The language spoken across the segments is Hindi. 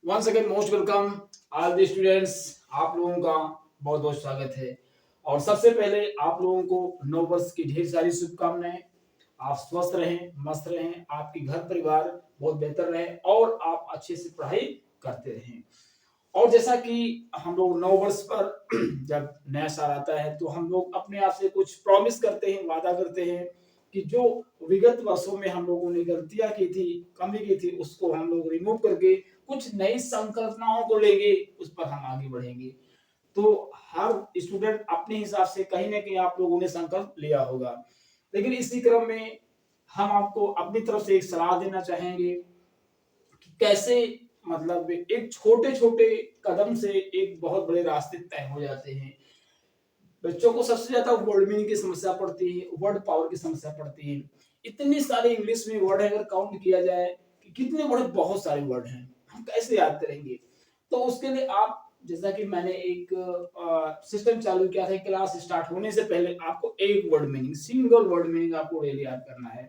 Once again most welcome all the students. आप लोगों का बहुत बहुत स्वागत है। और सबसे पहले आप लोगों को नव वर्ष की ढेर सारी शुभकामनाएं। आप स्वस्थ रहें, मस्त रहें, आपके घर परिवार बहुत बेहतर रहे और आप अच्छे से पढ़ाई करते रहें। और जैसा कि हम लोग नव वर्ष पर जब नया साल आता है तो हम लोग अपने आप से कुछ प्रॉमिस करते हैं, वादा करते हैं कि जो विगत वर्षों में हम लोगों ने गलतियां की थी, कमी की थी, उसको हम लोग रिमूव करके कुछ नई संकल्पनाओं को लेके उस पर हम आगे बढ़ेंगे। तो हर स्टूडेंट अपने हिसाब से कहीं ना कहीं आप लोगों ने संकल्प लिया होगा, लेकिन इसी क्रम में हम आपको अपनी तरफ से एक सलाह देना चाहेंगे कि कैसे मतलब एक छोटे छोटे कदम से एक बहुत बड़े रास्ते तय हो जाते हैं। बच्चों को सबसे ज्यादा वर्ड मीनिंग की समस्या पड़ती है, वर्ड पावर की समस्या पड़ती है। इतनी सारे इंग्लिश में वर्ड है, अगर काउंट किया जाए कि कितने बड़े बहुत सारे वर्ड हैं, हम कैसे याद करेंगे। तो उसके लिए आप, जैसा कि मैंने एक सिस्टम चालू किया था, क्लास स्टार्ट होने से पहले आपको एक word meaning, single word meaning आपको डेली याद करना है।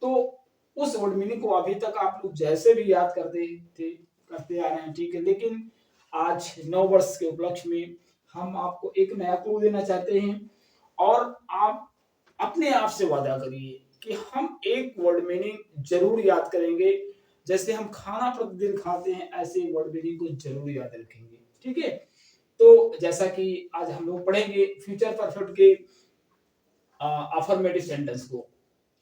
तो उस वर्ड मीनिंग को अभी तक आप लोग जैसे भी याद करते थे, करते आ रहे हैं, ठीक है। लेकिन आज नव वर्ष के उपलक्ष्य में हम आपको एक नया क्लू देना चाहते हैं और आप अपने आप से वादा करिए कि हम एक वर्ड मीनिंग जरूर याद करेंगे। जैसे हम खाना प्रतिदिन खाते हैं, ऐसे वर्ड मीनिंग को जरूर याद रखेंगे, ठीक है। तो जैसा कि आज हम लोग पढ़ेंगे फ्यूचर परफेक्ट के अफर्मेटिव सेंटेंस को।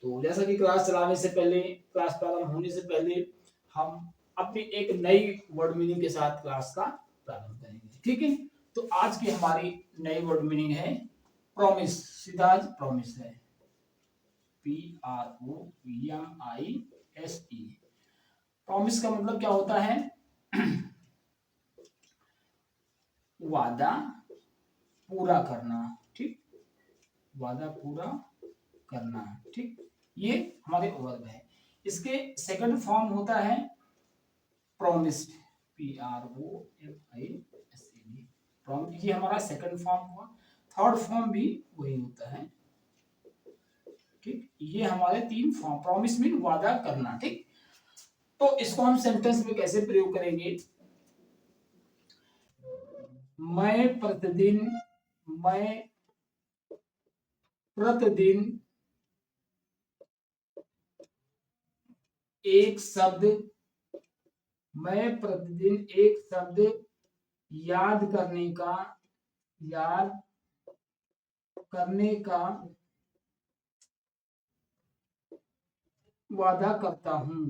तो जैसा कि क्लास चलाने से पहले, क्लास प्रारंभ होने से पहले हम अपनी एक नई वर्ड मीनिंग के साथ क्लास का प्रारंभ करेंगे, ठीक है। तो आज की हमारी नई वर्ड मीनिंग है प्रॉमिस। सीधा आज प्रॉमिस है, PROMISE। प्रॉमिस का मतलब क्या होता है? वादा पूरा करना, ठीक। वादा पूरा करना, ठीक। ये हमारे वर्ब है। इसके सेकंड फॉर्म होता है प्रॉमिस्ड, PROMISED। ये हमारा सेकंड फॉर्म हुआ। थर्ड फॉर्म भी वही होता है, ठीक। ये हमारे तीन फॉर्म, प्रॉमिस मीन वादा करना, ठीक। तो इसको हम सेंटेंस में कैसे प्रयोग करेंगे? मैं प्रतिदिन एक शब्द मैं प्रतिदिन एक शब्द याद करने का वादा करता हूं।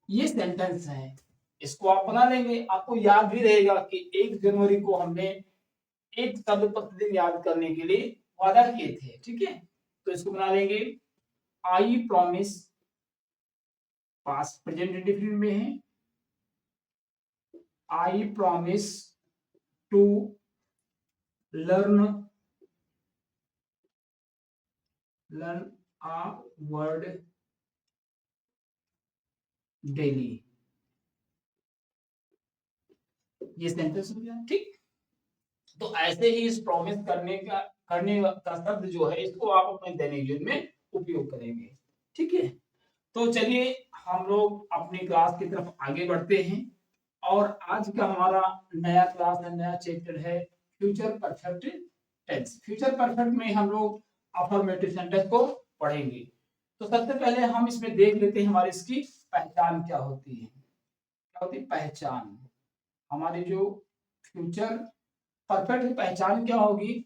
ये सेंटेंस है। इसको आप बना लेंगे, आपको याद भी रहेगा कि 1 जनवरी को हमने एक शब्द प्रतिदिन याद करने के लिए वादा किए थे, ठीक है। तो इसको बना लेंगे, I promise, past present indefinite में है। I promise to learn a word daily. ये सेंटेंस हो गया, ठीक। तो ऐसे ही इस प्रॉमिस करने का शब्द जो है, इसको आप अपने दैनिक जीवन में उपयोग करेंगे, ठीक है। तो चलिए हम लोग अपनी क्लास की तरफ आगे बढ़ते हैं। और आज का हमारा नया क्लास है, नया चैप्टर है future perfect tense. Future perfect में हम लोग अफर्मेटिव सेंटेंस को पढ़ेंगे। तो सबसे पहले हम इसमें देख लेते हैं हमारी इसकी पहचान क्या होती है। क्या होती है पहचान? हमारी जो फ्यूचर परफेक्ट की पहचान क्या होगी?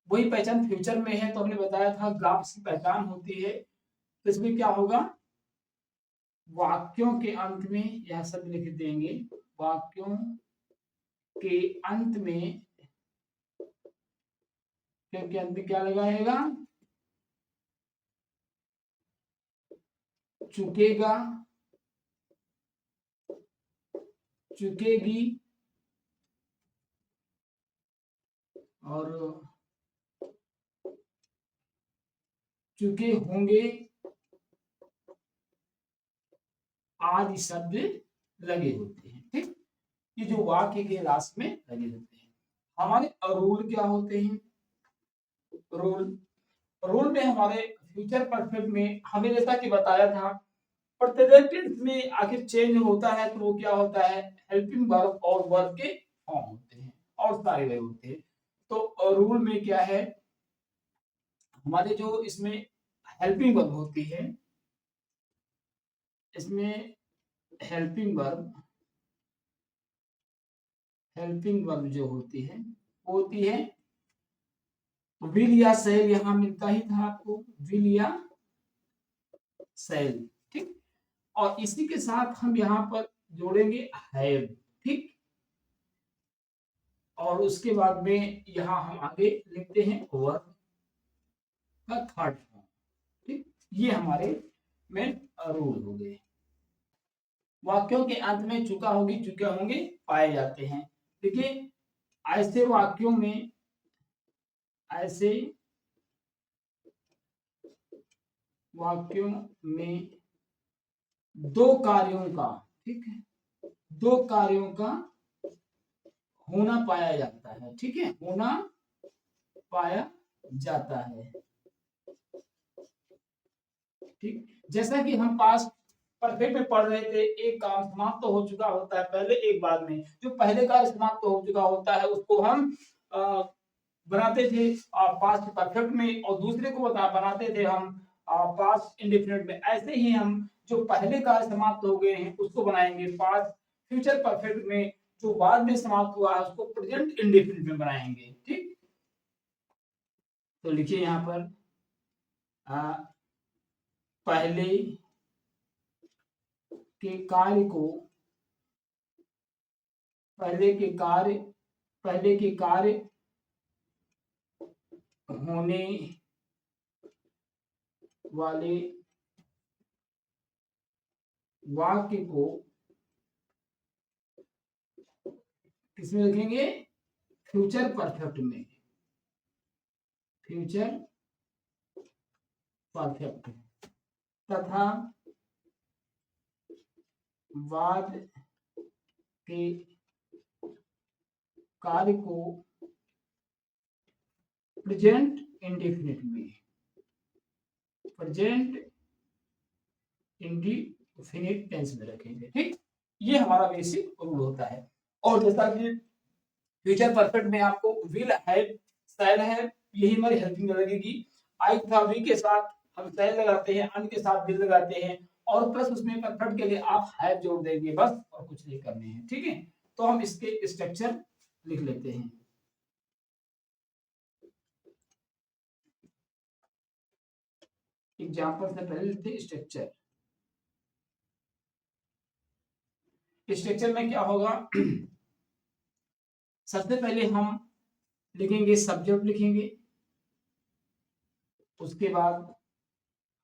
वही पहचान फ्यूचर में है। तो हमने बताया था ग्राफ्स की पहचान होती है। तो इसमें क्या होगा? वाक्यों के अंत में यह शब्द लिख देंगे। वाक्यों के अंत में, के अंत में क्या लगाएगा? चुकेगा, चुकेगी और चुके होंगे आदि शब्द लगे होते हैं, ठीक। ये जो वाक्य के लास्ट में लगे होते हैं। हमारे रूल क्या होते हैं? रूल में हमारे फ्यूचर परफेक्ट में हमें जैसा कि बताया था प्रेजेंट टेंस में आखिर चेंज होता है तो वो क्या होता है, हेल्पिंग वर्ब और वर्ब के फॉर्म होते हैं और सारे वे होते हैं। तो रूल में क्या है, हमारे जो इसमें हेल्पिंग वर्ब होती है, इसमें हेल्पिंग वर्ब जो होती है वो होती है विल या सेल, यहां मिलता ही था आपको, विल या सेल, ठीक। और इसी के साथ हम यहाँ पर जोड़ेंगे हैव, ठीक। और उसके बाद में यहाँ हम आगे लिखते हैं वर्ब का थर्ड फॉर्म, ठीक। ये हमारे मेन रूल हो गए। वाक्यों के अंत में चुका होगी चुके होंगे पाए जाते हैं। देखिए ऐसे वाक्यों में, ऐसे वाक्यों में दो कार्यों का, ठीक है, दो कार्यों का होना पाया जाता है, ठीक है, होना पाया जाता है, ठीक। जैसा कि हम पास्ट परफेक्ट में पढ़ रहे थे, एक काम समाप्त तो हो चुका होता है पहले, एक बाद में जो पहले कार्य समाप्त हो चुका होता है उसको हम बनाते थे पास्ट परफेक्ट में, और दूसरे को बनाते थे हम पास्ट इंडेफिनिट में। ऐसे ही हम जो पहले कार्य समाप्त हो गए हैं उसको बनाएंगे पास्ट फ्यूचर परफेक्ट में, जो बाद में समाप्त हुआ है उसको प्रेजेंट इंडेफिनिट में बनाएंगे, ठीक। तो लिखिए यहाँ पर पहले के कार्य को, पहले के कार्य होने वाले वाक्य को किसमें लिखेंगे, फ्यूचर परफेक्ट में, फ्यूचर परफेक्ट, तथा बाद के कार्य को प्रेजेंट इंडेफिनिट में, प्रेजेंट इंडेफिनिट टेंस में रखेंगे, ठीक। ये हमारा बेसिक रूल होता है। और जैसा कि फ्यूचर परफेक्ट में आपको विल हैव शैल है, यही हमारी हेल्पिंग लगेगी। आई तथा वी के साथ हम शैल लगाते हैं, अन के साथ विल लगाते हैं, और प्लस उसमें परफेक्ट के लिए आप हैव जोड़ देंगे बस, और कुछ नहीं करने हैं, ठीक है। तो हम इसके स्ट्रक्चर लिख लेते हैं। एग्जांपल से पहले लिखते हैं स्ट्रक्चर। स्ट्रक्चर में क्या होगा, सबसे पहले हम लिखेंगे सब्जेक्ट लिखेंगे, उसके बाद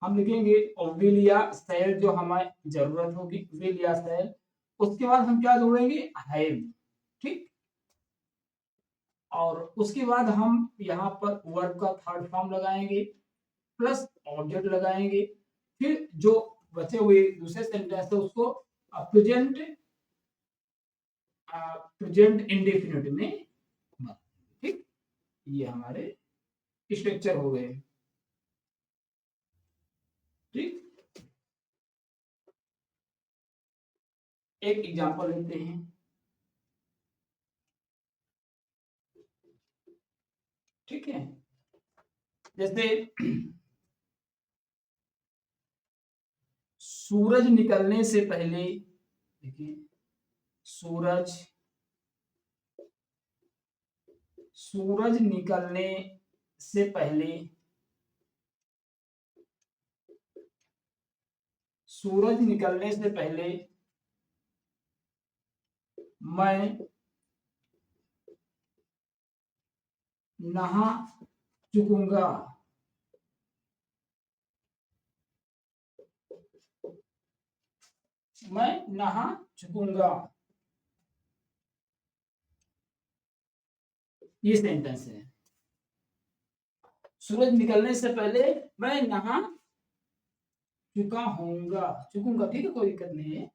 हम लिखेंगे विल या शैल जो हमें जरूरत होगी, विल या शैल। उसके बाद हम क्या जोड़ेंगे, हैव, ठीक। और उसके बाद हम यहाँ पर वर्ब का थर्ड फॉर्म लगाएंगे, प्लस ऑब्जेक्ट लगाएंगे, फिर जो बचे हुए दूसरे सेंटेंस है उसको प्रेजेंट इंडेफिनिट में, ठीक। ये हमारे स्ट्रक्चर हो गए, ठीक। एक एग्जांपल लेते हैं, ठीक है। जैसे सूरज निकलने से पहले, देखिए सूरज निकलने से पहले, सूरज निकलने से पहले मैं नहा चुकूंगा, मैं नहा चुकूंगा, ये सेंटेंस है। सूरज निकलने से पहले मैं नहा चुका चुकूंगा, ठीक है, कोई दिक्कत नहीं है।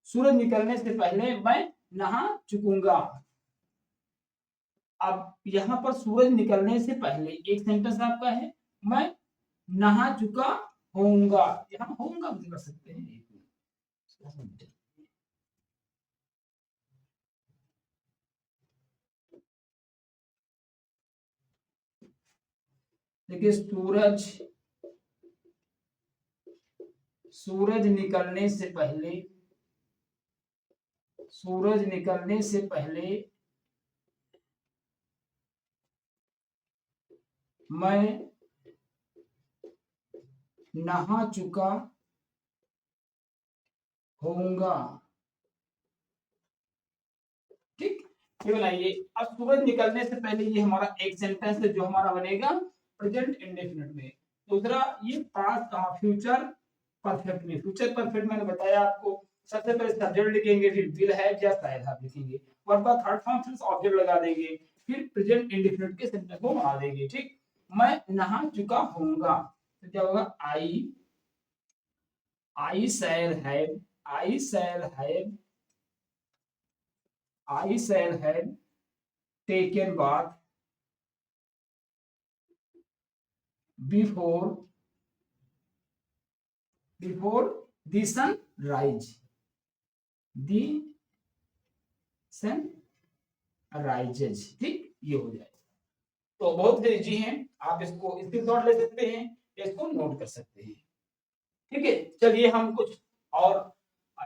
सूरज निकलने से पहले मैं नहा चुकूंगा। अब यहाँ पर सूरज निकलने से पहले एक सेंटेंस आपका है, मैं नहा चुका होऊंगा, यहाँ होऊंगा भी कर सकते हैं, देखिए सूरज निकलने से पहले, सूरज निकलने से पहले मैं नहा चुका होऊंगा। ठीक, ये बनाइए। अब सूरज निकलने से पहले ये हमारा एक सेंटेंस है जो हमारा बनेगा प्रेजेंट इंडेफिनिट में। दूसरा ये पास्ट फ्यूचर परफेक्ट में। फ्यूचर परफेक्ट मैंने बताया आपको, सबसे पहले सब्जेक्ट लिखेंगे, फिर विल हैव या शायद हैव लिखेंगे, वर्ब का थर्ड फॉर्म फिर ऑब्जेक्ट लगा देंगे, फिर प्रेजेंट इंडेफिनिट के सेंटेंस को बना देंगे। ठीक, मैं नहा चुका होऊंगा तो क्या होगा, I shall have, I shall have, I shall have taken bath before the sun rise. The sun rises। ठीक, ये हो जाए तो बहुत इजी है, आप इसको स्क्रीनशॉट ले सकते हैं, इसको नोट कर सकते हैं। ठीक है, चलिए हम कुछ और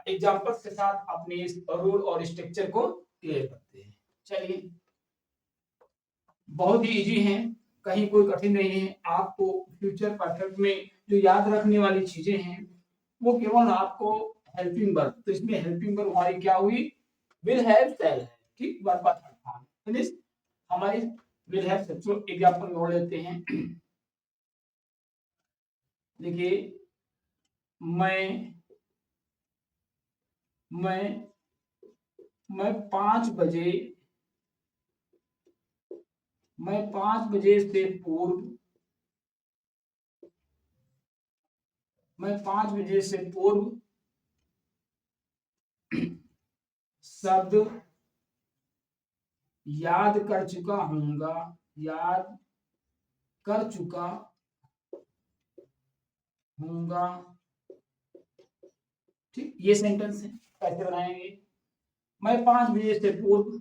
एग्जांपल्स के साथ अपने इस रूल और स्ट्रक्चर को क्लियर करते हैं। चलिए, बहुत ही इजी है, कहीं कोई कठिन नहीं है। आपको फ्यूचर परफेक्ट में जो याद रखने वाली चीजें हैं वो केवल आपको हेल्पिंग वर्ब, तो इसमें हेल्पिंग वर्ब हमारी क्या हुई, विल हैव शैल है। ठीक, वर्ब का थर्ड फॉर्म फिनिश हमारी विल हैव। सबसे एग्जांपल जोड़ लेते हैं। देखिए, मैं मैं मैं 5 बजे, मैं 5 बजे से पूर्व, मैं 5 बजे से पूर्व शब्द याद कर चुका हूँगा, याद कर चुका हूँगा। ठीक, ये सेंटेंस है, कैसे बनाएंगे, मैं 5 बजे से पूर्व,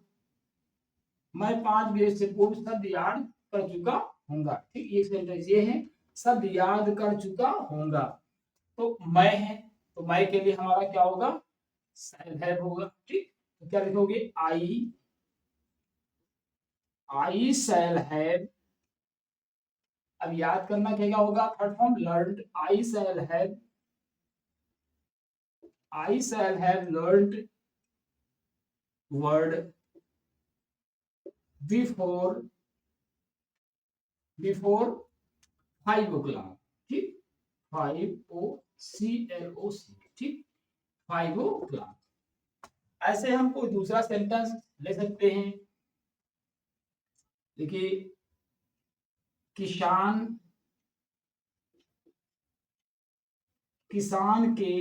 मैं 5 बजे से पूर्व शब्द याद कर चुका हूँगा। ठीक, ये सेंटेंस ये है, शब्द याद कर चुका हूँगा। तो मैं है, तो मैं के लिए हमारा क्या होगा, शैल हैव होगा। ठीक, तो क्या लिखोगे, आई शैल हैव। अब याद करना क्या होगा, third form learned, I shall have learned word before 5 o'clock। ठीक, 5 o'clock। ठीक, 5 o'clock। ऐसे हम कोई दूसरा सेंटेंस ले सकते हैं। देखिए, किसान के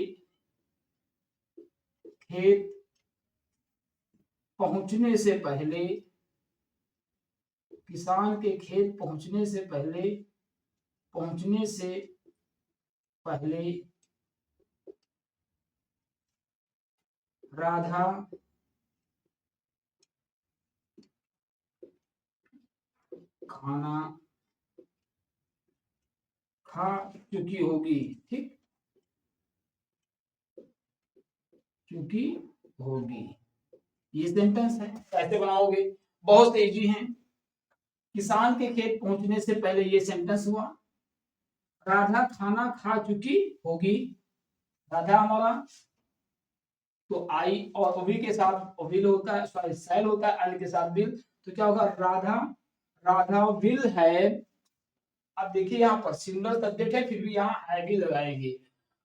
खेत पहुंचने से पहले, किसान के खेत पहुंचने से पहले राधा खाना खा चुकी होगी। ठीक, चुकी होगी, ये सेंटेंस है। कैसे बनाओगे, बहुत इजी है। किसान के खेत पहुंचने से पहले ये सेंटेंस हुआ, राधा खाना खा चुकी होगी। राधा हमारा तो आई और विल के साथ विल होता है, सॉरी शैल होता है, एल के साथ विल, तो क्या होगा, राधा विल हैव। अब देखिए यहाँ पर सिंगल सब्जेक्ट है, फिर भी यहाँ हैव ही लगाएंगे।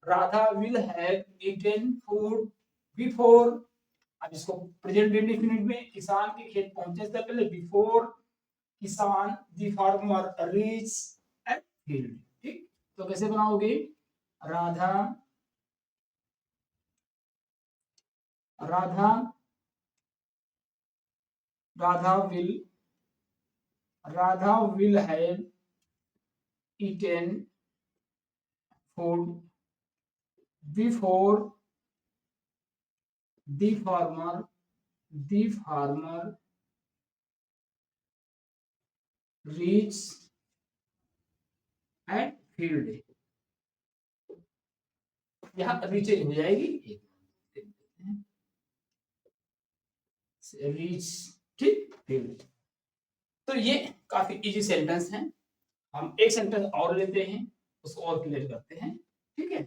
Radha will have eaten food before. अब इसको प्रेजेंट इंडेफिनिट में, किसान के खेत पहुंचने से पहले, बिफोर किसान the farmer reach at field. ठीक, तो कैसे बनाओगे, Radha Radha Radha will have eaten food before the farmer reach at field, यहाँ रीचेज हो जाएगी, रीच, ठीक, फील्ड। तो ये काफी इजी सेंटेंस है। हम एक सेंटेंस और लेते हैं, उसको और क्लियर करते हैं, ठीक है।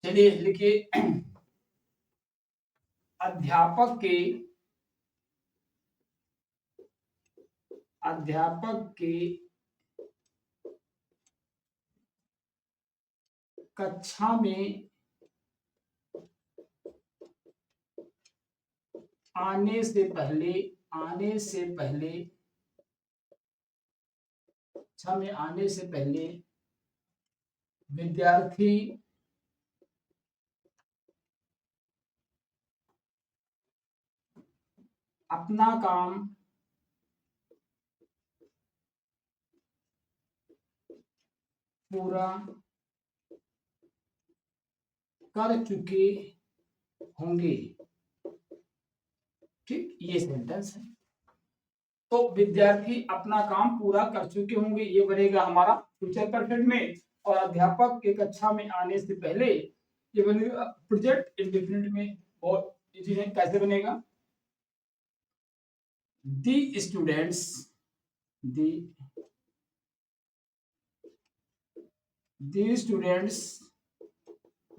चलिए लिखिए, अध्यापक के कक्षा में आने से पहले कक्षा में आने से पहले विद्यार्थी अपना काम पूरा कर चुके होंगे, ठीक, ये सेंटेंस है। तो विद्यार्थी अपना काम पूरा कर चुके होंगे, ये बनेगा हमारा फ्यूचर परफेक्ट में। और अध्यापक के कक्षा में आने से पहले ये बनेगा प्रेजेंट इंडेफिनिट में। और इजी है, कैसे बनेगा, the students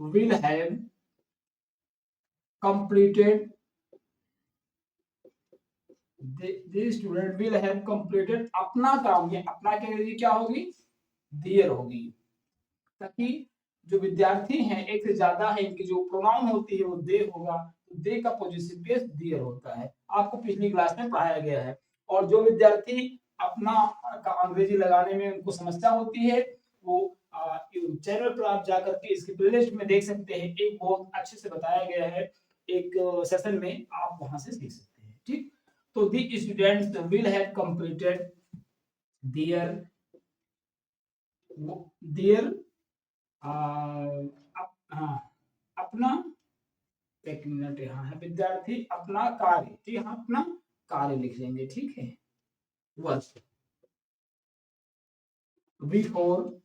will have completed अपना काम, ये अपना के लिए क्या होगी, देयर होगी, ताकि जो विद्यार्थी हैं एक से ज्यादा है, इनकी जो प्रोनाउन होती है वो दे होगा, तो दे का पॉजिटिव केस देयर होता है, आपको पिछली क्लास में पढ़ाया गया है। और जो विद्यार्थी अपना का अंग्रेजी लगाने में उनको समस्या होती है, वो चैनल पर आप जाकर के इसकी प्लेलिस्ट में देख सकते हैं, एक बहुत अच्छे से बताया गया है, एक सेशन में आप वहां से सीख सकते हैं, ठीक। तो the students will have completed there अपना, एक मिनट, यहाँ है विद्यार्थी अपना कार्य, ठीक, यहाँ अपना कार्य लिख लेंगे, ठीक है, work before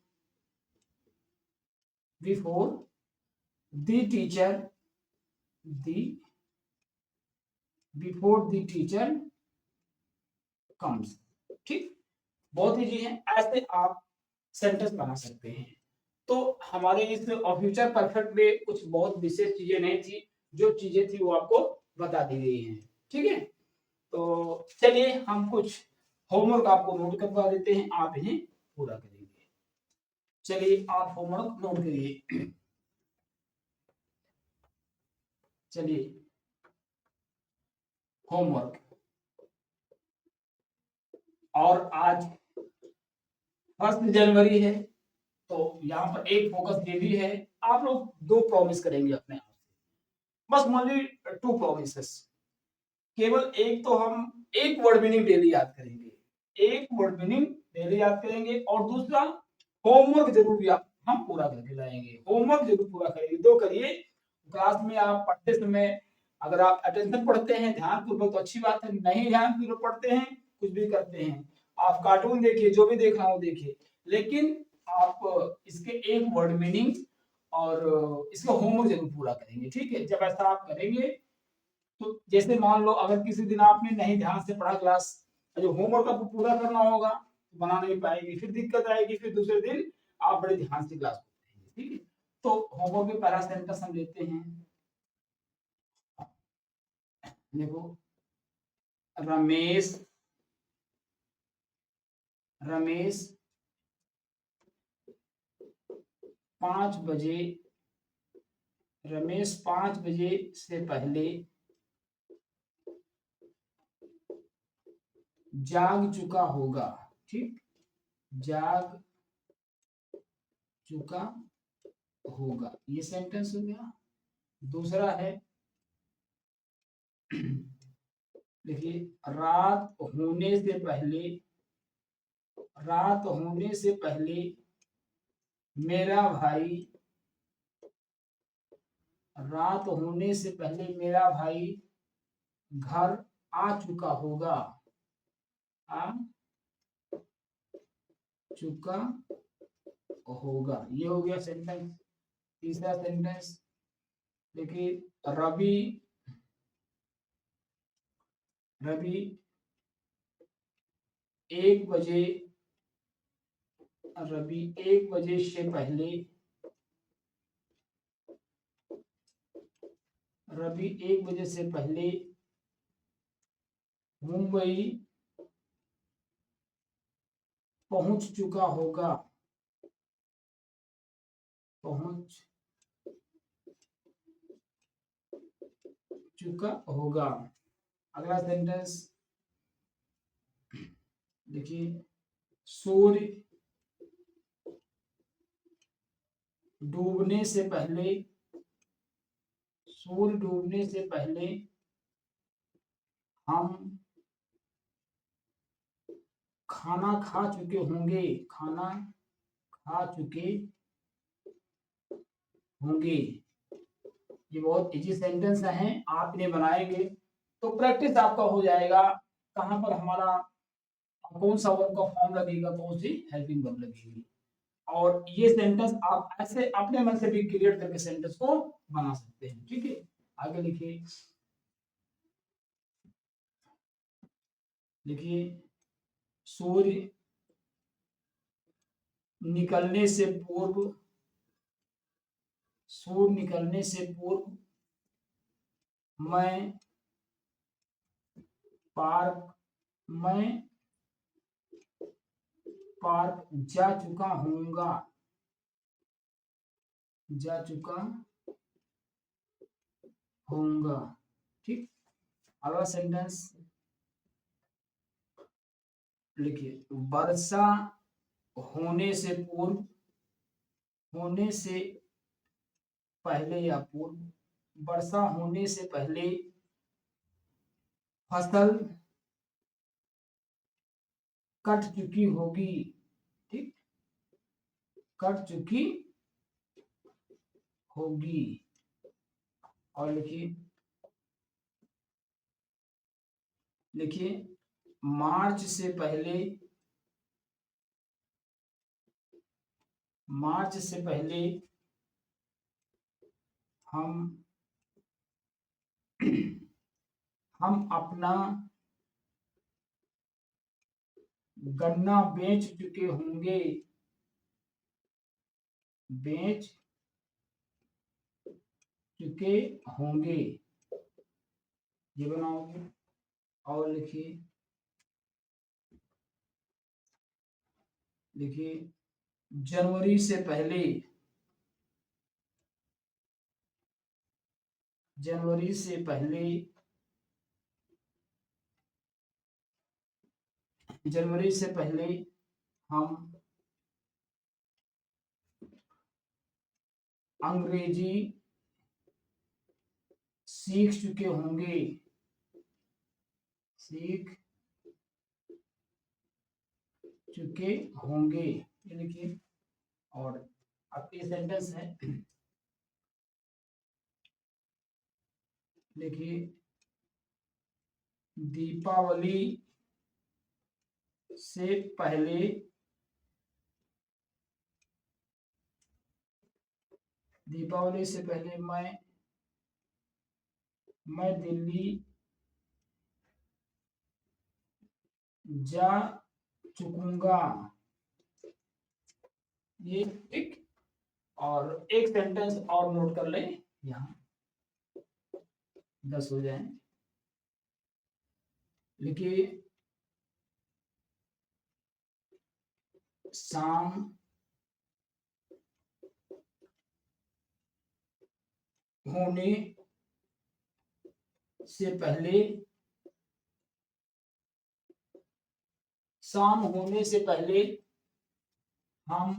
the teacher comes, ठीक, बहुत इजी है, ऐसे आप सेंटेंस बना सकते हैं। तो हमारे इस फ्यूचर परफेक्ट में कुछ बहुत विशेष चीजें नहीं थी, जो चीजें थी वो आपको बता दी गई हैं, ठीक है। तो चलिए हम कुछ होमवर्क आपको नोट करवा देते हैं, आप इन्हें पूरा करेंगे। चलिए आप होमवर्क नोट करिए। चलिए होमवर्क, और आज 1 जनवरी है, तो यहाँ पर एक फोकस ये भी है, आप लोग 2 प्रॉमिस करेंगे अपने आप से, बस ओनली 2 प्रॉमिसेस, केवल एक, तो हम एक वर्ड मीनिंग डेली याद करेंगे, एक वर्ड मीनिंग डेली याद करेंगे, और दूसरा होमवर्क जरूर हम पूरा करके लाएंगे, होमवर्क जरूर पूरा करेंगे, 2 करिए। क्लास में आप पढ़ते समय अगर आप अटेंशन पढ़ते हैं ध्यान पूर्वक तो अच्छी बात है, नहीं ध्यान पूर्वक पढ़ते हैं, कुछ भी करते हैं, आप कार्टून देखिए, जो भी देखना हो देखिए, लेकिन आप इसके एक वर्ड मीनिंग और इसका होमवर्क जरूर पूरा करेंगे, ठीक है। जब ऐसा आप करेंगे, तो जैसे मान लो अगर किसी दिन आपने नहीं ध्यान से पढ़ा क्लास, जो होमवर्क आपको पूरा करना होगा तो बना नहीं पाएंगे, फिर दिक्कत आएगी, फिर दूसरे दिन आप बड़े ध्यान से क्लास पढ़ेंगे, ठीक है। तो होमवर्क में पहला सेंटेंस हम लेते हैं, देखो, रमेश 5 बजे, रमेश 5 बजे से पहले जाग चुका होगा, ठीक, जाग चुका होगा, ये सेंटेंस हो गया। दूसरा है, देखिए, रात होने से पहले मेरा भाई रात होने से पहले मेरा भाई घर आ चुका होगा। आ चुका होगा, ये हो गया सेंटेंस। तीसरा सेंटेंस देखिए, रवि रवि 1 बजे, रवि 1 बजे से पहले, रवि 1 बजे से पहले मुंबई पहुंच चुका होगा। पहुंच चुका होगा। अगला सेंटेंस देखिए, सूर्य डूबने से पहले, सूर्य डूबने से पहले हम खाना खा चुके होंगे। खाना खा चुके होंगे। ये बहुत इजी सेंटेंस है, आप इन्हें बनाएंगे तो प्रैक्टिस आपका हो जाएगा। कहां पर हमारा कौन सा वर्ब का फॉर्म लगेगा, कौन सी हेल्पिंग वर्ब लगेगी। और ये सेंटेंस आप ऐसे अपने मन से भी क्रिएट करके सेंटेंस को बना सकते हैं। ठीक है, आगे लिखिए। देखिए, सूर्य निकलने से पूर्व, सूर्य निकलने से पूर्व मैं पार्क मैं पार्क जा चुका हूँगा। जा चुका होऊंगा। ठीक, अगला सेंटेंस लिखिए, वर्षा होने से पूर्व, होने से पहले या पूर्व, वर्षा होने से पहले फसल कट चुकी होगी। ठीक, कट चुकी होगी। और लिखिए, लिखिए, मार्च से पहले, मार्च से पहले हम हम अपना गन्ना बेच चुके होंगे। बेच चुके होंगे, ये बनाओगे। और लिखिए, लिखिए, जनवरी से पहले, जनवरी से पहले, जनवरी से पहले हम अंग्रेजी सीख चुके होंगे। सीख चुके होंगे, ये लिखिए। और अब ये सेंटेंस है, देखिए, दीपावली से पहले, दीपावली से पहले मैं दिल्ली जा चुकूंगा। ये एक, और एक सेंटेंस और नोट कर ले, यहाँ 10 हो जाए। लिखिए, शाम होने से पहले, शाम होने से पहले हम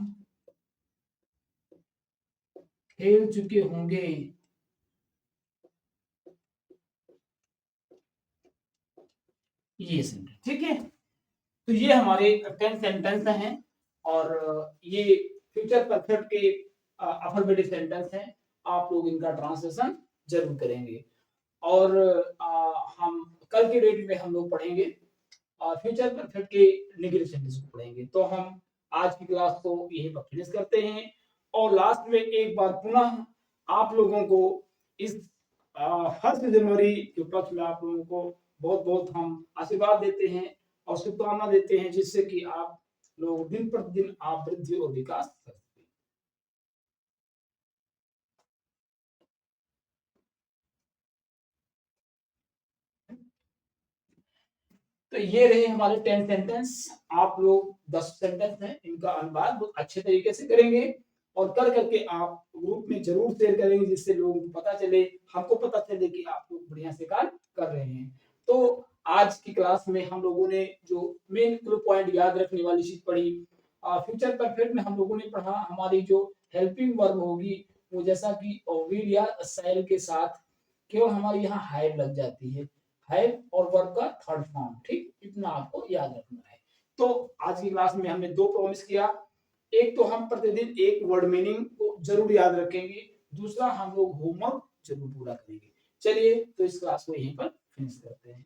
खेल चुके होंगे। ये सेंटेंस ठीक है। तो ये हमारे 10 सेंटेंस हैं और ये फ्यूचर परफेक्ट के अफर्मेटिव सेंटेंस हैं। आप लोग इनका ट्रांसलेशन जरूर करेंगे। और हम कल के डेट में हम लोग पढ़ेंगे फ्यूचर परफेक्ट के नेगेटिव सेंटेंस को पढ़ेंगे। तो हम आज की क्लास को यहीं पर फिनिश करते हैं और लास्ट में एक बार पुनः आप लोगों को इस 1 जनवरी के उपलक्ष्य में आप लोगों को बहुत बहुत हम आशीर्वाद देते हैं और शुभकामना देते हैं, जिससे कि आप लोग दिन प्रतिदिन आप वृद्धि और विकास कर सकें। तो ये रहे हमारे 10 सेंटेंस। आप लोग 10 सेंटेंस हैं, इनका अनुवाद बहुत अच्छे तरीके से करेंगे और कर करके आप ग्रुप में जरूर शेयर करेंगे, जिससे लोगों को पता चले, हमको पता चले कि आप लोग बढ़िया से कार्य कर रहे हैं। तो आज की क्लास में हम लोगों ने जो मेन पॉइंट याद रखने वाली चीज पढ़ी, फ्यूचर परफेक्ट में हम लोगों ने पढ़ा हमारी जो हेल्पिंग वर्ब होगी वो जैसा कि विल या शैल के साथ केवल हमारे यहाँ हैव लग जाती है, हैव और वर्ब का थर्ड फॉर्म। ठीक, इतना आपको याद रखना है। तो आज की क्लास में हमने 2 प्रॉमिस किया। एक तो हम प्रतिदिन एक वर्ड मीनिंग को जरूर याद रखेंगे, दूसरा हम लोग होमवर्क जरूर पूरा करेंगे। चलिए तो इस क्लास को यहीं पर फिनिश करते हैं।